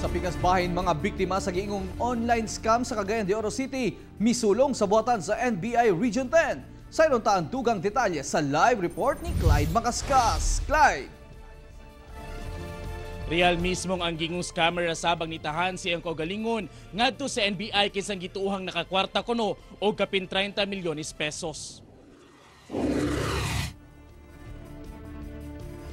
Sa pikas bahin mga biktima sa giingong online scam sa Cagayan de Oro City, misulong sa buhatan sa NBI Region 10. Sa inuntaan dugang detalye sa live report ni Clyde Makaskas. Clyde! Real mismong ang gingong scammer sabang nitahan siyang kaugalingon ngadto sa NBI kisang gituuhang nakakwarta kuno o kapin 30 milyones pesos.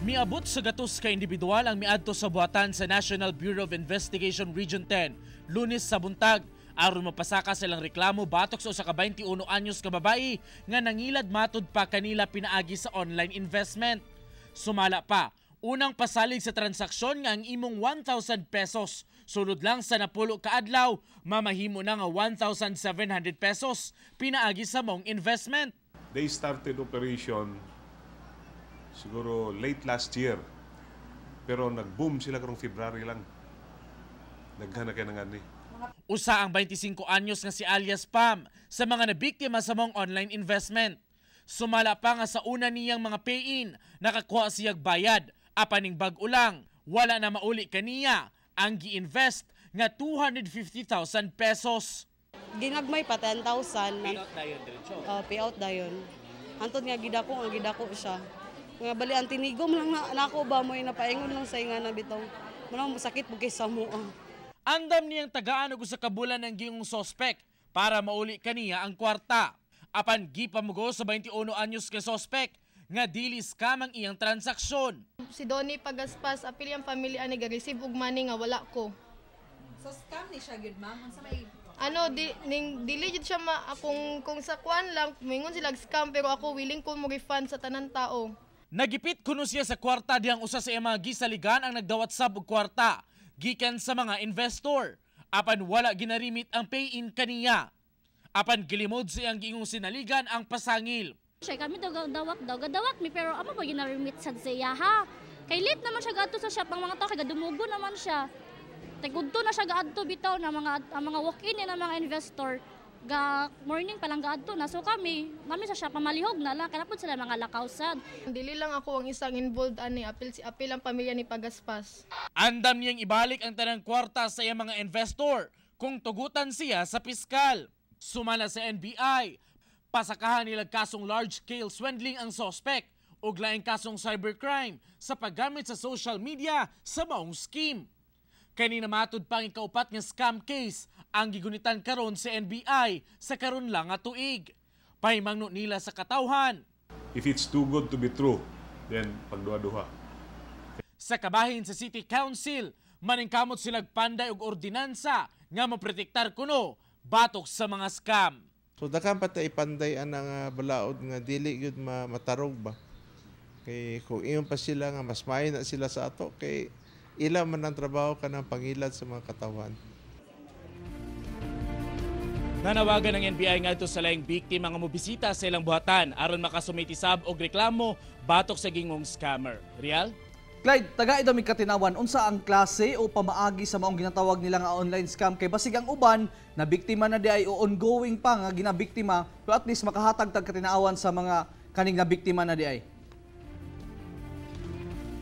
Miabot sa gatos ka individual ang miadto sa buhatan sa National Bureau of Investigation Region 10 Lunes sa buntag aron mapasaka silang reklamo batok sa usa ka 21 anyos ka babae nga nangilad matud pa kanila pinaagi sa online investment. Sumala pa, unang pasalig sa transaksyon nga ang imong 1,000 pesos sulod lang sa napulo ka adlaw mamahimo na nga 1,700 pesos pinaagi sa mong investment. They started operation siguro late last year. Pero nag-boom sila karong February lang. Naghana kaya nga ni. Usa ang 25 anyos nga si alias Pam sa mga nabiktima sa mong online investment. Sumala pa nga sa una niyang mga pay-in, nakakuha siyag bayad, apaning bag-o lang, wala na mauli kaniya ang gi-invest nga 250,000 pesos. Ginagmay pa 10,000. Payout dayon diretso. Payout dayon. Hantod nga gidako siya. Nga bali ang tinigom lang na ako ba mo napaingon lang sa inga na bitaw. Muna sakit mo kay sa mua. Andam niyang tagaan og sa kabulan ng gingong sospek para mauli kaniya ang kwarta. Apan gipamugo sa 21 anyos ka sospek nga dili scam ang iyang transaksyon. Si Donnie Pagaspas apil yung pamilya ani ga-receive og money nga wala ko. So scam ni siya gyud ma'am unsa may dili jud siya kung sa kwan lang mingon sila scam pero ako willing ko mo refund sa tanan tao. Nagipit kuno siya sa kwarta diyang usa sa iyang mga gisaligan ang nagdawat sab og kwarta gikan sa mga investor. Apan wala ginarimit ang pay-in kaniya. Apan gilimod sa iyang giingong sinaligan ang pasangil. Siya kami gadawat mi pero amo ba ginarimit sad siya ha. Kay late naman siya gadto sa shop ang mga tao kay gadumugo naman siya. Tegudto na siya gaadto bitaw na mga walk-in na mga investor. Morning pa lang gaadto na so kami sa siya pamalihog na lang kaya po sila mga lakaw-sad. Dili lang ako ang isang involved ani apil ang pamilya ni Pagaspas. Andam niyang ibalik ang tanang kwarta sa iyang mga investor kung tugutan siya sa piskal. Sumala sa NBI, pasakahan nila kasong large-scale swindling ang suspect ug laing kasong cybercrime sa paggamit sa social media sa maong scheme. Kanina matud pa ang ikaupat nga scam case ang gigunitan karon sa NBI sa karon lang nga tuig. Pahimangno nila sa katawhan. If it's too good to be true, then pagduha-duha. Sa kabahin sa City Council, maningkamot silang panday og ordinansa nga maprotektar kuno batok sa mga scam. So dakan pa tay panday anang balaod nga dili gyud matarog ba. Kay kung iyon pa sila nga mas maayo na sila sa ato kay ila man ang trabaho kanang pangilad sa mga katawan. Nanawagan ng NBI ngadto sa laing biktima nga mobisita sa ilang buhatan aron makasumiti sab og reklamo batok sa gingong scammer. Real? Clyde, taga idami katinawan unsa ang klase o pamaagi sa maong ginatawag nila nga online scam kay basig ang uban na biktima na di ay o ongoing pa nga ginabiktima pero at least makahatag tag katinawan sa mga kaning nabiktima na di ay.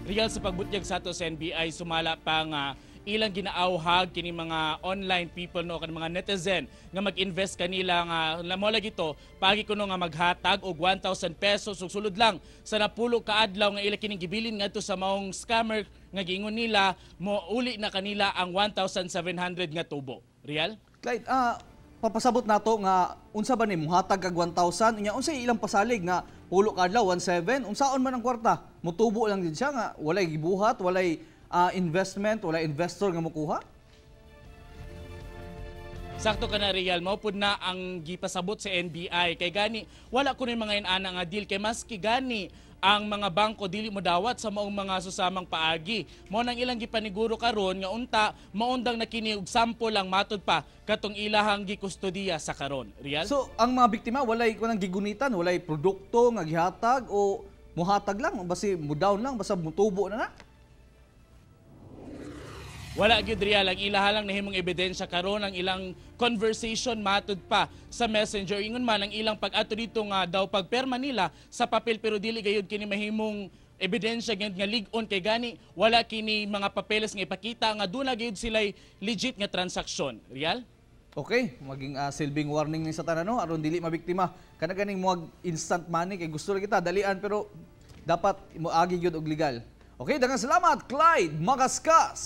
Real sa pagbutyag sa ato sa NBI sumala pa nga ilang ginaawhag kini mga online people no kan mga netizen nga mag-invest kanila nga mo lagi to pagi kuno nga maghatag og 1,000 pesos ug sulod lang sa napulo ka adlaw nga ila kining gibilin ngadto sa maong scammer nga giingon nila mo uli na kanila ang 1,700 nga tubo. Real? Clyde, papasabot nato nga unsa ba ni muhatag kag 1,000 unya unsay ilang pasalig nga pulo ka adlaw 1,700 unsaon man ang kwarta mutubo lang din siya nga walay gibuhat walay investment walay investor nga mokuha. Sakto ka na Real mao pud na ang gipasabot sa NBI kay gani wala kuno mga inana nga deal kay maski gani ang mga bangko dili mo dawat sa maong mga susamang paagi. Mao nang ilang gipaniguro karon nga unta maundang na kini og sample lang matud pa katong ilahang gikustodiya sa karon. Real? So ang mga biktima walay kunang gigunitan, walay produkto nga gihatag o muhatag lang basi mo down lang basta mutubo na. Wala gyud Real ang ilaha lang nahimong ebidensya karon ang ilang conversation matud pa sa Messenger ingon man ang ilang pag-ato dito nga daw pagperma nila sa papel pero dili gayud kini mahimong ebidensya nga lig-on kay gani wala kini mga papeles nga ipakita nga doon na gyud sila'y legit nga transaksyon. Real? Okay, maging silbing warning ni sa tanan no aron dili mabiktima kana ganing mo instant money kay gusto ra kita dalian pero dapat moagi gyud og legal. Okay, daghang salamat Clyde Magaskas.